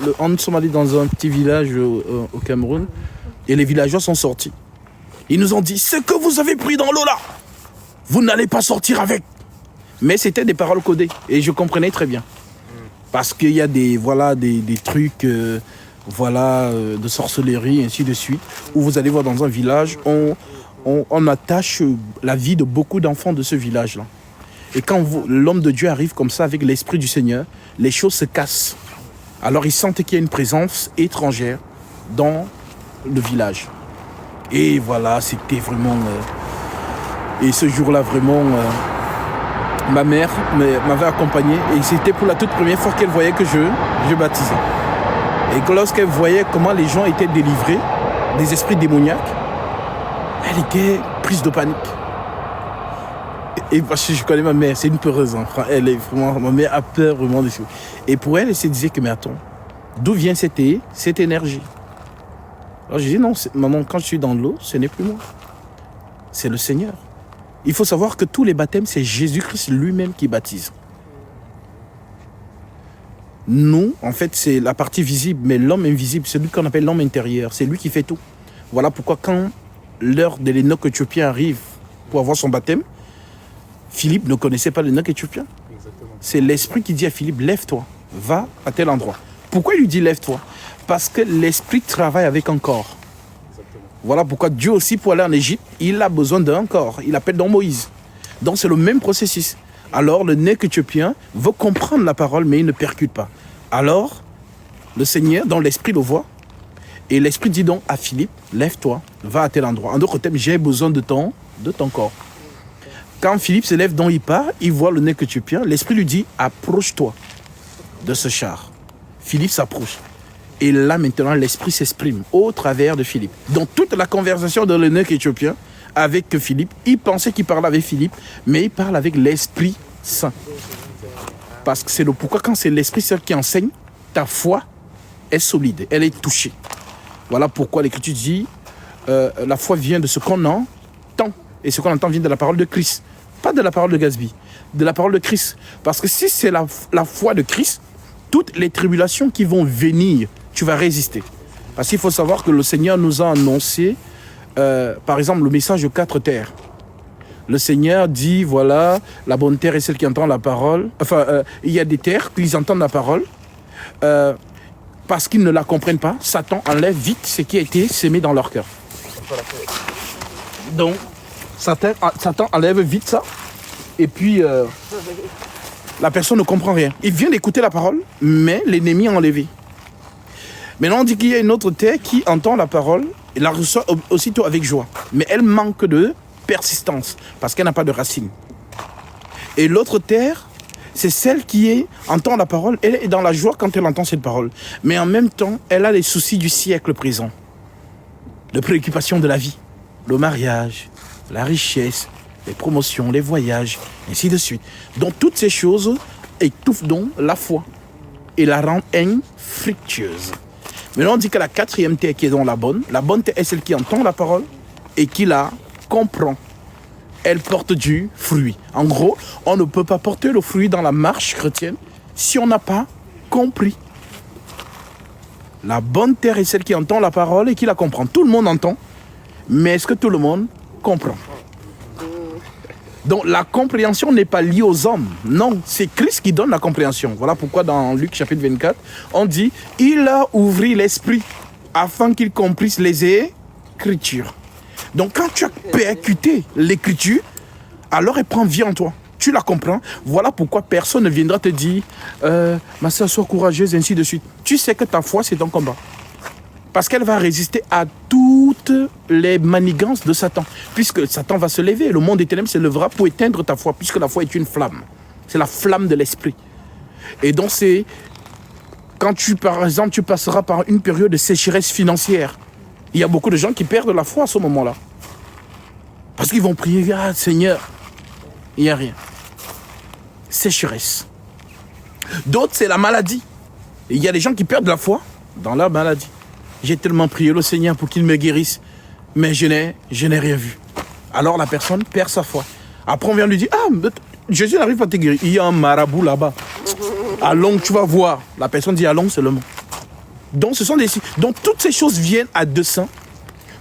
nous sommes allés dans un petit village au Cameroun et les villageois sont sortis. Ils nous ont dit, ce que vous avez pris dans l'eau là, vous n'allez pas sortir avec. Mais c'était des paroles codées et je comprenais très bien. Parce qu'il y a des trucs de sorcellerie et ainsi de suite, où vous allez voir dans un village, on attache la vie de beaucoup d'enfants de ce village-là. Et quand l'homme de Dieu arrive comme ça avec l'Esprit du Seigneur, les choses se cassent. Alors ils sentent qu'il y a une présence étrangère dans le village. Et voilà, c'était vraiment... et ce jour-là, vraiment, ma mère m'avait accompagné. Et c'était pour la toute première fois qu'elle voyait que je baptisais. Et que lorsqu'elle voyait comment les gens étaient délivrés des esprits démoniaques, elle était prise de panique. Et parce que je connais ma mère, c'est une peureuse. Hein. Elle est vraiment, ma mère a peur vraiment des choses. Et pour elle, elle se disait que, mais attends, d'où vient cette énergie? Alors je dis non, maman, quand je suis dans l'eau, ce n'est plus moi. C'est le Seigneur. Il faut savoir que tous les baptêmes, c'est Jésus-Christ lui-même qui baptise. Nous, en fait, c'est la partie visible, mais l'homme invisible, c'est lui qu'on appelle l'homme intérieur. C'est lui qui fait tout. Voilà pourquoi quand l'heure de l'énoque éthiopien arrive pour avoir son baptême, Philippe ne connaissait pas l'énoque éthiopien. Exactement. C'est l'esprit qui dit à Philippe, lève-toi, va à tel endroit. Pourquoi il lui dit lève-toi? Parce que l'esprit travaille avec un corps. Exactement. Voilà pourquoi Dieu aussi, pour aller en Égypte, il a besoin d'un corps. Il appelle donc Moïse. Donc c'est le même processus. Alors le nec éthiopien veut comprendre la parole, mais il ne percute pas. Alors, le Seigneur, dans l'esprit, le voit. Et l'esprit dit donc à Philippe, lève-toi, va à tel endroit. En d'autres termes, j'ai besoin de ton corps. Quand Philippe se lève, donc il part, il voit le nec éthiopien. L'esprit lui dit, approche-toi de ce char. Philippe s'approche. Et là, maintenant, l'esprit s'exprime au travers de Philippe. Dans toute la conversation de l'eunuque éthiopien avec Philippe, il pensait qu'il parlait avec Philippe, mais il parle avec l'Esprit Saint. Parce que c'est le pourquoi, quand c'est l'Esprit Saint qui enseigne, ta foi est solide, elle est touchée. Voilà pourquoi l'Écriture dit, la foi vient de ce qu'on entend. Et ce qu'on entend vient de la parole de Christ. Pas de la parole de Gatsby, de la parole de Christ. Parce que si c'est la foi de Christ, toutes les tribulations qui vont venir, tu vas résister. Parce qu'il faut savoir que le Seigneur nous a annoncé, par exemple, le message de 4 terres. Le Seigneur dit, voilà, la bonne terre est celle qui entend la parole. Enfin, il y a des terres qui entendent la parole. Parce qu'ils ne la comprennent pas, Satan enlève vite ce qui a été sémé dans leur cœur. Donc, Satan enlève vite ça. Et puis, la personne ne comprend rien. Il vient d'écouter la parole, mais l'ennemi a enlevé. Maintenant, on dit qu'il y a une autre terre qui entend la parole et la reçoit aussitôt avec joie. Mais elle manque de persistance parce qu'elle n'a pas de racines. Et l'autre terre, c'est celle qui entend la parole. Elle est dans la joie quand elle entend cette parole. Mais en même temps, elle a les soucis du siècle présent. Les préoccupations de la vie. Le mariage, la richesse, les promotions, les voyages, ainsi de suite. Donc toutes ces choses étouffent donc la foi et la rendent infructueuse. Maintenant, on dit que la 4e terre qui est dans la bonne terre est celle qui entend la parole et qui la comprend. Elle porte du fruit. En gros, on ne peut pas porter le fruit dans la marche chrétienne si on n'a pas compris. La bonne terre est celle qui entend la parole et qui la comprend. Tout le monde entend, mais est-ce que tout le monde comprend? Donc la compréhension n'est pas liée aux hommes. Non, c'est Christ qui donne la compréhension. Voilà pourquoi dans Luc chapitre 24, on dit « Il a ouvert l'esprit afin qu'il comprisse les Écritures. » Donc quand tu as percuté l'Écriture, alors elle prend vie en toi. Tu la comprends. Voilà pourquoi personne ne viendra te dire ma soeur, sois courageuse, ainsi de suite. Tu sais que ta foi, c'est ton combat. Parce qu'elle va résister à toutes les manigances de Satan. Puisque Satan va se lever, le monde des ténèbres se lèvera pour éteindre ta foi, puisque la foi est une flamme. C'est la flamme de l'esprit. Et donc c'est quand par exemple, tu passeras par une période de sécheresse financière. Il y a beaucoup de gens qui perdent la foi à ce moment-là. Parce qu'ils vont prier, ah Seigneur, il n'y a rien. Sécheresse. D'autres, c'est la maladie. Et il y a des gens qui perdent la foi dans la maladie. J'ai tellement prié le Seigneur pour qu'il me guérisse, mais je n'ai rien vu. Alors la personne perd sa foi. Après on vient lui dire, ah, Jésus n'arrive pas à te guérir. Il y a un marabout là-bas. Allons, tu vas voir. La personne dit, allons seulement. Donc, donc toutes ces choses viennent à dessein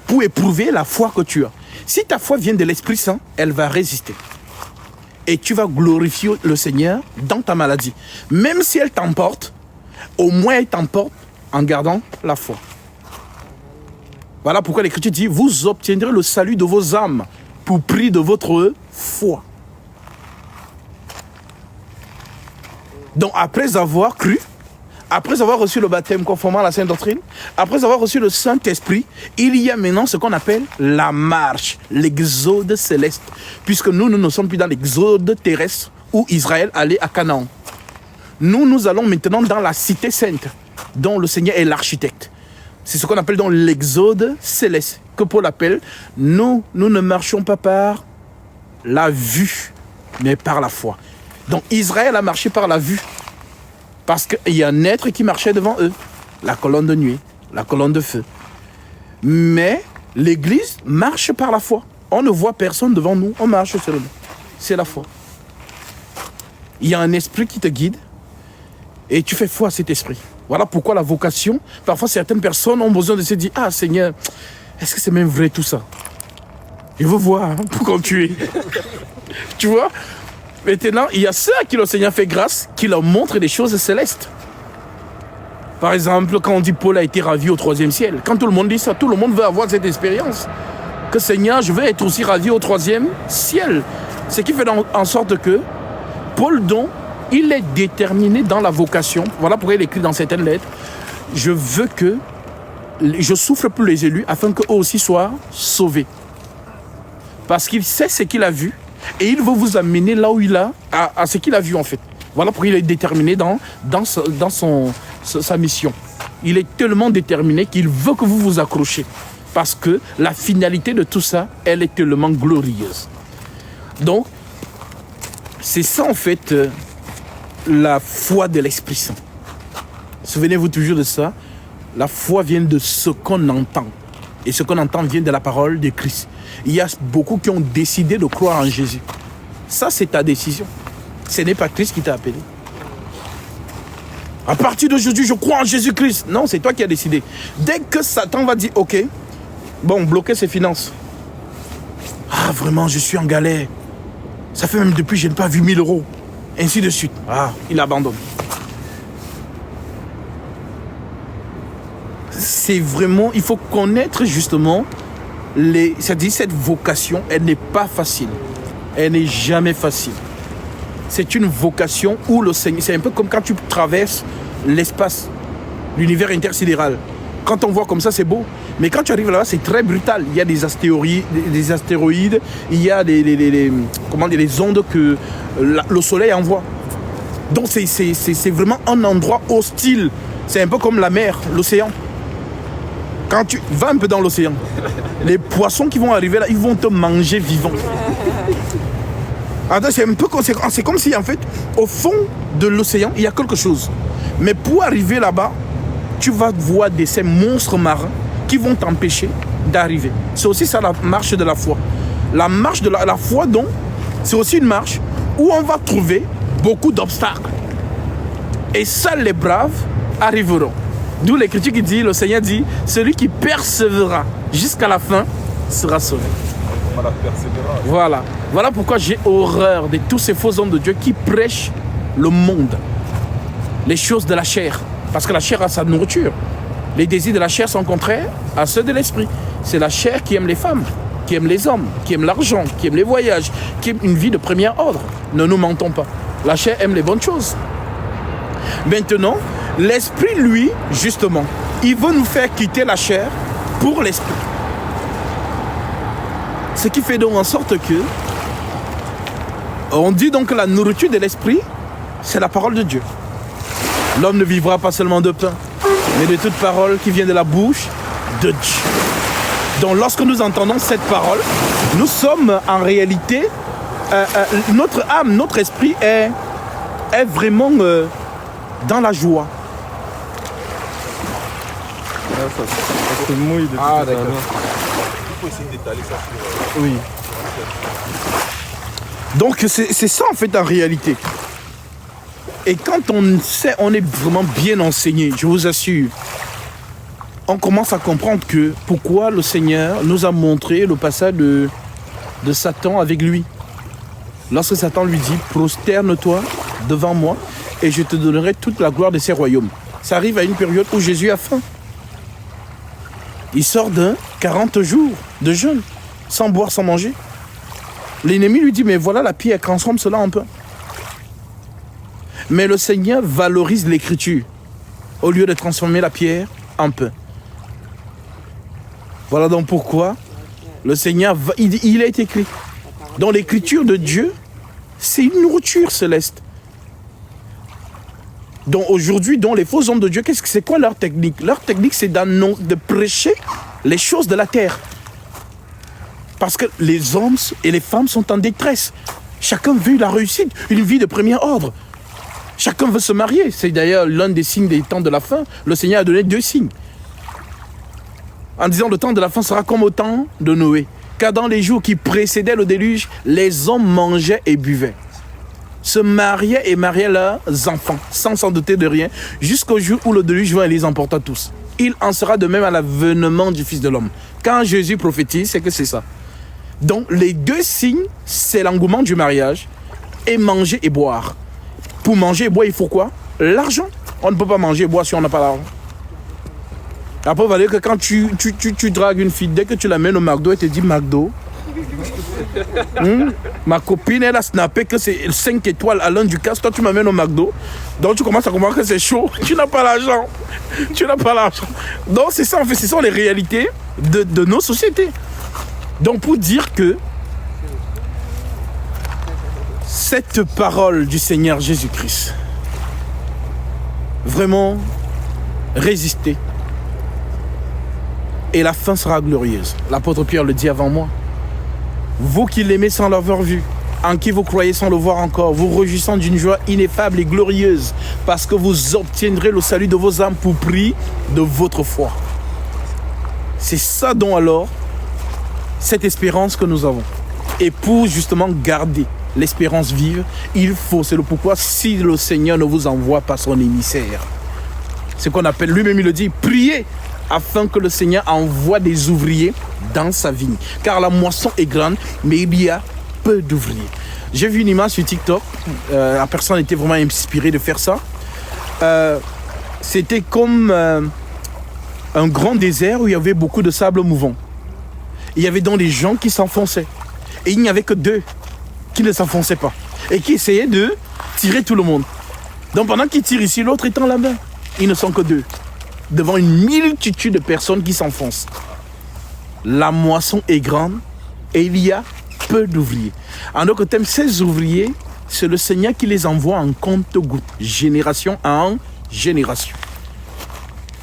pour éprouver la foi que tu as. Si ta foi vient de l'Esprit Saint, elle va résister. Et tu vas glorifier le Seigneur dans ta maladie. Même si elle t'emporte, au moins elle t'emporte en gardant la foi. Voilà pourquoi l'Écriture dit, vous obtiendrez le salut de vos âmes pour prix de votre foi. Donc après avoir cru, après avoir reçu le baptême conformément à la Sainte Doctrine, après avoir reçu le Saint-Esprit, il y a maintenant ce qu'on appelle la marche, l'exode céleste. Puisque nous ne sommes plus dans l'exode terrestre où Israël allait à Canaan. Nous allons maintenant dans la cité sainte, dont le Seigneur est l'architecte. C'est ce qu'on appelle donc l'exode céleste, que Paul appelle, nous ne marchons pas par la vue, mais par la foi. Donc Israël a marché par la vue. Parce qu'il y a un être qui marchait devant eux. La colonne de nuit, la colonne de feu. Mais l'Église marche par la foi. On ne voit personne devant nous, on marche seulement. C'est la foi. Il y a un esprit qui te guide et tu fais foi à cet esprit. Voilà pourquoi la vocation, parfois certaines personnes ont besoin de se dire, ah Seigneur, est-ce que c'est même vrai tout ça? Je veux voir pour continuer. Tu vois? Maintenant, il y a ceux à qui le Seigneur fait grâce, qui leur montrent des choses célestes. Par exemple, quand on dit Paul a été ravi au 3e ciel, quand tout le monde dit ça, tout le monde veut avoir cette expérience. Que Seigneur, je veux être aussi ravi au 3e ciel. Ce qui fait en sorte que Paul, donc, il est déterminé dans la vocation. Voilà pourquoi il écrit dans certaines lettres, je veux que je souffre pour les élus afin qu'eux aussi soient sauvés. Parce qu'il sait ce qu'il a vu. Et il veut vous amener là où il a, à ce qu'il a vu en fait. Voilà pourquoi il est déterminé dans sa mission. Il est tellement déterminé qu'il veut que vous vous accrochiez. Parce que la finalité de tout ça, elle est tellement glorieuse. Donc, c'est ça en fait la foi de l'Esprit Saint. Souvenez-vous toujours de ça. La foi vient de ce qu'on entend. Et ce qu'on entend vient de la parole de Christ. Il y a beaucoup qui ont décidé de croire en Jésus. Ça, c'est ta décision. Ce n'est pas Christ qui t'a appelé. À partir d'aujourd'hui, je crois en Jésus-Christ. Non, c'est toi qui as décidé. Dès que Satan va dire, ok, bon, bloquer ses finances. Ah, vraiment, je suis en galère. Ça fait même depuis que je n'ai pas vu 1000 euros. Ainsi de suite. Ah, il abandonne. C'est vraiment, il faut connaître justement c'est-à-dire cette vocation, elle n'est pas facile. Elle n'est jamais facile. C'est une vocation où le Seigneur, c'est un peu comme quand tu traverses l'espace, l'univers intersidéral. Quand on voit comme ça, c'est beau. Mais quand tu arrives là-bas, c'est très brutal. Il y a des astéroïdes, il y a les ondes que le soleil envoie. Donc c'est vraiment un endroit hostile. C'est un peu comme la mer, l'océan. Quand tu vas un peu dans l'océan, les poissons qui vont arriver là, ils vont te manger vivant. C'est comme si en fait, au fond de l'océan, il y a quelque chose. Mais pour arriver là-bas, tu vas voir ces monstres marins qui vont t'empêcher d'arriver. C'est aussi ça la marche de la foi. La marche de la foi, donc, c'est aussi une marche où on va trouver beaucoup d'obstacles. Et seuls les braves arriveront. D'où l'Écriture qui dit, le Seigneur dit, celui qui persévérera jusqu'à la fin sera sauvé. Voilà. Voilà pourquoi j'ai horreur de tous ces faux hommes de Dieu qui prêchent le monde, les choses de la chair. Parce que la chair a sa nourriture. Les désirs de la chair sont contraires à ceux de l'esprit. C'est la chair qui aime les femmes, qui aime les hommes, qui aime l'argent, qui aime les voyages, qui aime une vie de premier ordre. Ne nous mentons pas. La chair aime les bonnes choses. Maintenant, l'esprit, lui, justement, il veut nous faire quitter la chair pour l'esprit. Ce qui fait donc en sorte que on dit donc que la nourriture de l'esprit, c'est la parole de Dieu. L'homme ne vivra pas seulement de pain, mais de toute parole qui vient de la bouche de Dieu. Donc lorsque nous entendons cette parole, nous sommes en réalité, notre âme, notre esprit est vraiment dans la joie. Ça se mouille depuis Ah d'accord. Il faut essayer d'étaler ça sur... Oui. Donc c'est ça en fait en réalité. Et quand on sait, on est vraiment bien enseigné, je vous assure. on commence à comprendre que pourquoi le Seigneur nous a montré le passage de Satan avec lui. Lorsque Satan lui dit « Prosterne-toi devant moi et je te donnerai toute la gloire de ces royaumes ». Ça arrive à une période où Jésus a faim. Il sort de 40 jours de jeûne, sans boire, sans manger. L'ennemi lui dit « Mais voilà la pierre, transforme cela en pain ». Mais le Seigneur valorise l'écriture au lieu de transformer la pierre en pain. Voilà donc pourquoi le Seigneur, il est écrit. Dans l'écriture de Dieu, c'est une nourriture céleste. Donc aujourd'hui, dans les faux hommes de Dieu, c'est quoi leur technique? Leur technique, c'est de prêcher les choses de la terre. Parce que les hommes et les femmes sont en détresse. Chacun veut la réussite, une vie de premier ordre. Chacun veut se marier. C'est d'ailleurs l'un des signes des temps de la fin. Le Seigneur a donné 2 signes. En disant le temps de la fin sera comme au temps de Noé. Car dans les jours qui précédaient le déluge, les hommes mangeaient et buvaient, se mariaient et mariaient leurs enfants, sans s'en douter de rien, jusqu'au jour où le déluge vint et les emporta tous. Il en sera de même à l'avènement du Fils de l'homme. Quand Jésus prophétise, c'est que c'est ça. Donc les 2 signes, c'est l'engouement du mariage et manger et boire. Pour manger et boire, il faut quoi? L'argent. On ne peut pas manger et boire si on n'a pas l'argent. Après, vous voyez que quand tu dragues une fille, dès que tu l'amènes au McDo, elle te dit McDo. Ma copine, elle a snappé que c'est 5 étoiles à l'un du casse. Toi, tu m'amènes au McDo. Donc, tu commences à comprendre que c'est chaud. Tu n'as pas l'argent. Tu n'as pas l'argent. Donc, c'est ça, en fait, ce sont les réalités de nos sociétés. Donc, pour dire que cette parole du Seigneur Jésus-Christ, vraiment, résistez. Et la fin sera glorieuse. L'apôtre Pierre le dit avant moi. Vous qui l'aimez sans l'avoir vu, en qui vous croyez sans le voir encore, vous réjouissant d'une joie ineffable et glorieuse, parce que vous obtiendrez le salut de vos âmes pour prix de votre foi. C'est ça dont alors, cette espérance que nous avons. Et pour justement garder l'espérance vive, il faut, c'est le pourquoi, si le Seigneur ne vous envoie pas son émissaire, ce qu'on appelle, lui-même il le dit, priez afin que le Seigneur envoie des ouvriers dans sa vigne. Car la moisson est grande, mais il y a peu d'ouvriers. J'ai vu une image sur TikTok, la personne était vraiment inspirée de faire ça. C'était comme un grand désert où il y avait beaucoup de sable mouvant. Il y avait donc des gens qui s'enfonçaient. Et il n'y avait que 2 qui ne s'enfonçaient pas. Et qui essayaient de tirer tout le monde. Donc pendant qu'ils tirent ici, l'autre étend la main. Ils ne sont que 2. Devant une multitude de personnes qui s'enfoncent. La moisson est grande et il y a peu d'ouvriers. En d'autres termes, ces ouvriers, c'est le Seigneur qui les envoie en compte-gouttes, génération en génération.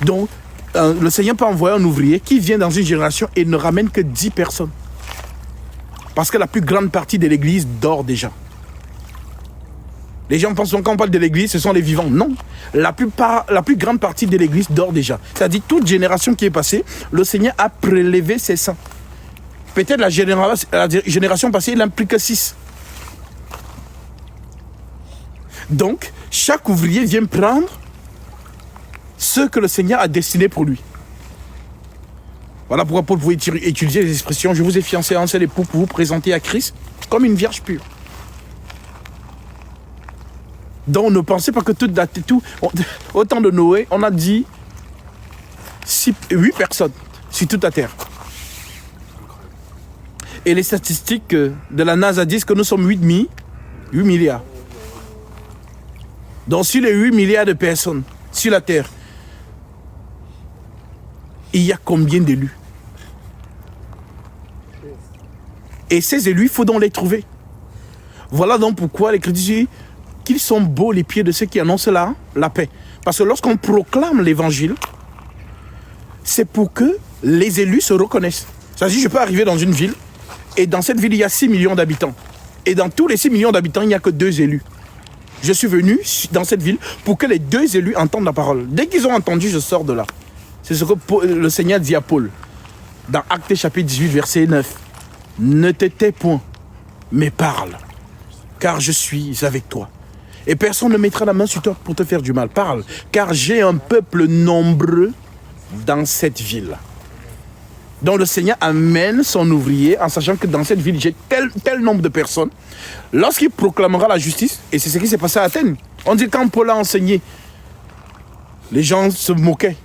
Donc, le Seigneur peut envoyer un ouvrier qui vient dans une génération et ne ramène que 10 personnes. Parce que la plus grande partie de l'église dort déjà. Les gens pensent que quand on parle de l'église, ce sont les vivants. Non. La plus grande partie de l'église dort déjà. C'est-à-dire, toute génération qui est passée, le Seigneur a prélevé ses saints. Peut-être la génération passée, il n'implique que 6. Donc, chaque ouvrier vient prendre ce que le Seigneur a destiné pour lui. Voilà pourquoi Paul pouvait utiliser les expressions « Je vous ai fiancé à un seul époux pour vous présenter à Christ comme une vierge pure ». Donc ne pensez pas que tout date, au temps de Noé, on a dit 8 personnes sur toute la terre. Et les statistiques de la NASA disent que nous sommes 8 milliards. Donc sur les 8 milliards de personnes sur la terre, il y a combien d'élus? Et ces élus, il faut donc les trouver. Voilà donc pourquoi l'Écriture dit qu'ils sont beaux les pieds de ceux qui annoncent la paix. Parce que lorsqu'on proclame l'évangile, c'est pour que les élus se reconnaissent. C'est-à-dire, je peux arriver dans une ville, et dans cette ville, il y a 6 millions d'habitants. Et dans tous les 6 millions d'habitants, il n'y a que 2 élus. Je suis venu dans cette ville pour que les 2 élus entendent la parole. Dès qu'ils ont entendu, je sors de là. C'est ce que le Seigneur dit à Paul, dans Actes chapitre 18, verset 9. Ne te tais point, mais parle, car je suis avec toi. Et personne ne mettra la main sur toi pour te faire du mal. Parle, car j'ai un peuple nombreux dans cette ville. Donc le Seigneur amène son ouvrier en sachant que dans cette ville, j'ai tel nombre de personnes. Lorsqu'il proclamera la justice, et c'est ce qui s'est passé à Athènes. On dit quand Paul a enseigné, les gens se moquaient.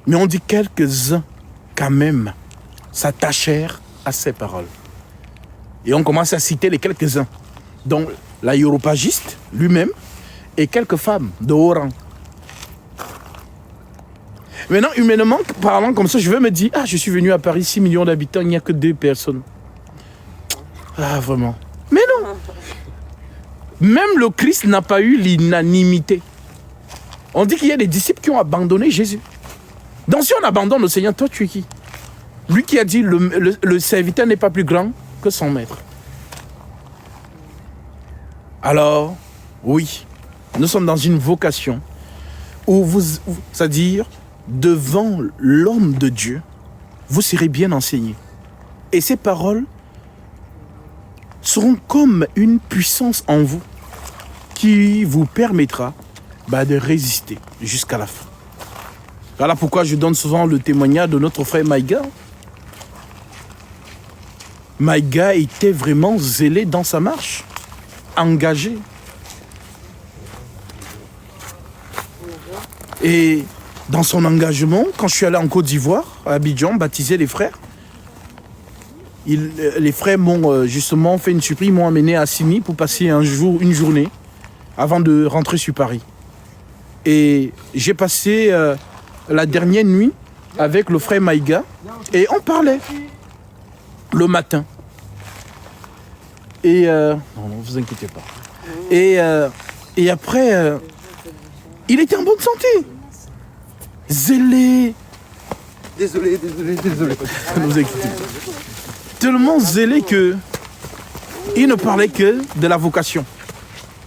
Mais on dit quelques-uns, quand même, s'attachèrent à ces paroles. Et on commence à citer les quelques-uns. Donc l'aéropagiste lui-même et quelques femmes de haut rang. Maintenant, humainement parlant comme ça, je vais me dire, je suis venu à Paris, 6 millions d'habitants, il n'y a que 2 personnes. Ah, vraiment. Mais non. Même le Christ n'a pas eu l'unanimité. On dit qu'il y a des disciples qui ont abandonné Jésus. Donc si on abandonne le Seigneur, toi tu es qui? Lui qui a dit, le serviteur n'est pas plus grand que son maître. Alors, oui, nous sommes dans une vocation où c'est-à-dire, devant l'homme de Dieu, vous serez bien enseigné. Et ces paroles seront comme une puissance en vous qui vous permettra de résister jusqu'à la fin. Voilà pourquoi je donne souvent le témoignage de notre frère Maïga. Maïga était vraiment zélé dans sa marche, engagé. Et dans son engagement, quand je suis allé en Côte d'Ivoire, à Abidjan, baptiser les frères, les frères m'ont justement fait une surprise, ils m'ont amené à Simi pour passer une journée avant de rentrer sur Paris. Et j'ai passé la dernière nuit avec le frère Maïga et on parlait le matin. Et non, vous inquiétez pas. Et après, il était en bonne santé. Zélé. Désolé. Ne vous inquiétez pas. Tellement zélé que il ne parlait que de la vocation.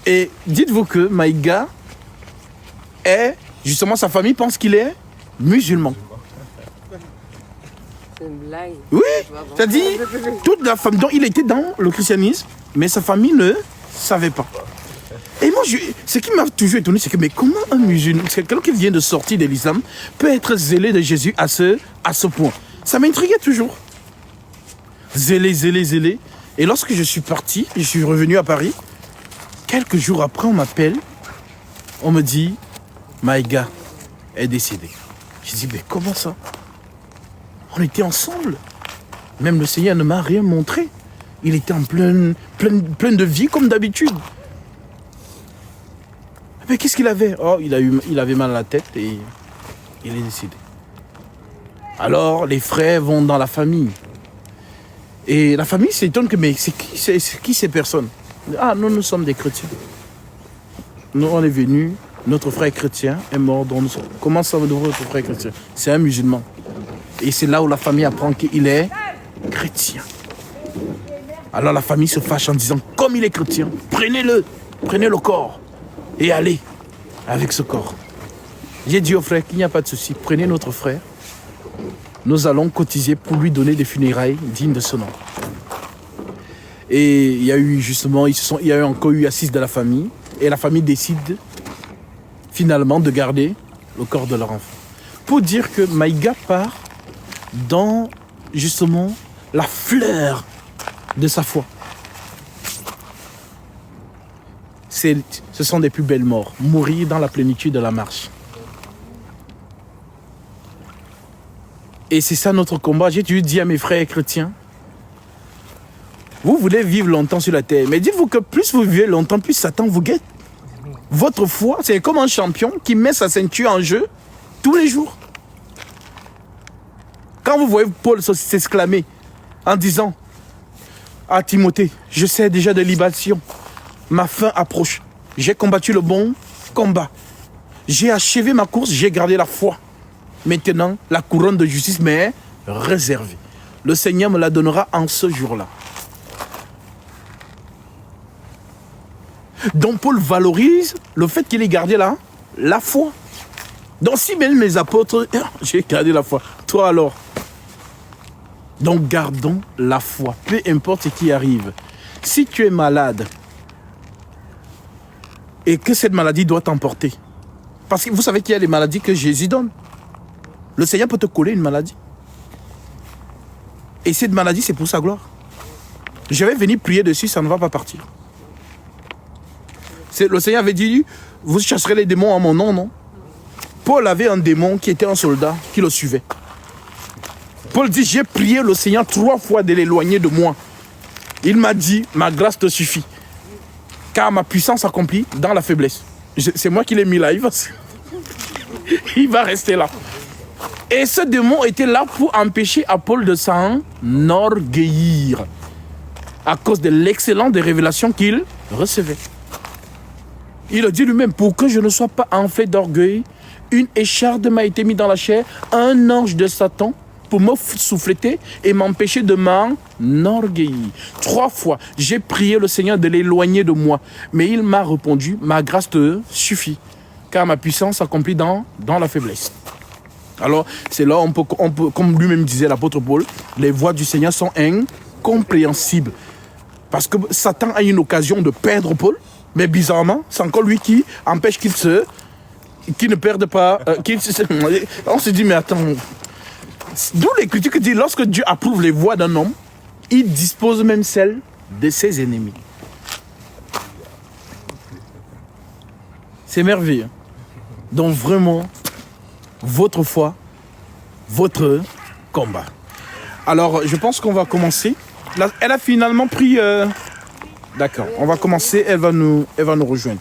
Et dites-vous que Maïga est, justement, sa famille pense qu'il est musulman. C'est une blague. Oui, c'est-à-dire, toute la famille, donc il était dans le christianisme, mais sa famille ne savait pas. Et moi, ce qui m'a toujours étonné, c'est que mais comment un musulman, quelqu'un qui vient de sortir de l'islam, peut être zélé de Jésus à ce point? Ça m'intriguait toujours. Zélé. Et lorsque je suis parti, je suis revenu à Paris, quelques jours après, on m'appelle, on me dit, Maïga est décédé. Je dis, mais comment ça? On était ensemble. Même le Seigneur ne m'a rien montré. Il était en plein de vie comme d'habitude. Mais qu'est-ce qu'il avait? Il avait mal à la tête et il est décédé. Alors, les frères vont dans la famille. Et la famille s'étonne que, mais c'est qui ces personnes? Nous sommes des chrétiens. Nous, on est venus, notre frère chrétien est mort. Comment ça va devenir notre frère chrétien? C'est un musulman. Et c'est là où la famille apprend qu'il est chrétien. Alors la famille se fâche en disant, comme il est chrétien, prenez le corps et allez avec ce corps. J'ai dit au frère qu'il n'y a pas de souci, prenez notre frère, nous allons cotiser pour lui donner des funérailles dignes de ce nom. Et il y a eu justement, il y a encore eu assise de la famille, et la famille décide finalement de garder le corps de leur enfant. Pour dire que Maïga part dans justement la fleur de sa foi. Ce sont des plus belles morts. Mourir dans la plénitude de la marche. Et c'est ça notre combat. J'ai toujours dit à mes frères chrétiens, vous voulez vivre longtemps sur la terre, mais dites-vous que plus vous vivez longtemps, plus Satan vous guette. Votre foi, c'est comme un champion qui met sa ceinture en jeu tous les jours. Quand vous voyez Paul s'exclamer en disant à Timothée, je sais déjà de libation, ma fin approche. J'ai combattu le bon combat. J'ai achevé ma course, j'ai gardé la foi. Maintenant, la couronne de justice m'est réservée. Le Seigneur me la donnera en ce jour-là. Donc Paul valorise le fait qu'il ait gardé la foi. Donc si même mes apôtres, j'ai gardé la foi. Toi alors? Donc gardons la foi, peu importe ce qui arrive. Si tu es malade et que cette maladie doit t'emporter, parce que vous savez qu'il y a des maladies que Jésus donne. Le Seigneur peut te coller une maladie. Et cette maladie, c'est pour sa gloire. Je vais venir prier dessus, ça ne va pas partir. Le Seigneur avait dit, vous chasserez les démons en mon nom, non? Paul avait un démon qui était un soldat, qui le suivait. Paul dit, j'ai prié le Seigneur 3 fois de l'éloigner de moi. Il m'a dit, ma grâce te suffit. Car ma puissance s'accomplit dans la faiblesse. C'est moi qui l'ai mis là, il va rester là. Et ce démon était là pour empêcher à Paul de s'enorgueillir à cause de l'excellence des révélations qu'il recevait. Il a dit lui-même, pour que je ne sois pas enflé d'orgueil, une écharde m'a été mise dans la chair, un ange de Satan pour me souffleter et m'empêcher de m'enorgueillir. 3 fois, j'ai prié le Seigneur de l'éloigner de moi, mais il m'a répondu, ma grâce te suffit, car ma puissance s'accomplit dans la faiblesse. Alors, c'est là on peut, comme lui-même disait l'apôtre Paul, les voies du Seigneur sont incompréhensibles. Parce que Satan a une occasion de perdre Paul, mais bizarrement, c'est encore lui qui empêche qu'il ne perde pas. On se dit, mais attends. D'où l'Écriture qui dit, lorsque Dieu approuve les voies d'un homme, il dispose même celles de ses ennemis. C'est merveilleux. Donc vraiment, votre foi, votre combat. Alors, je pense qu'on va commencer. Elle a finalement pris... D'accord, on va commencer, elle va nous rejoindre.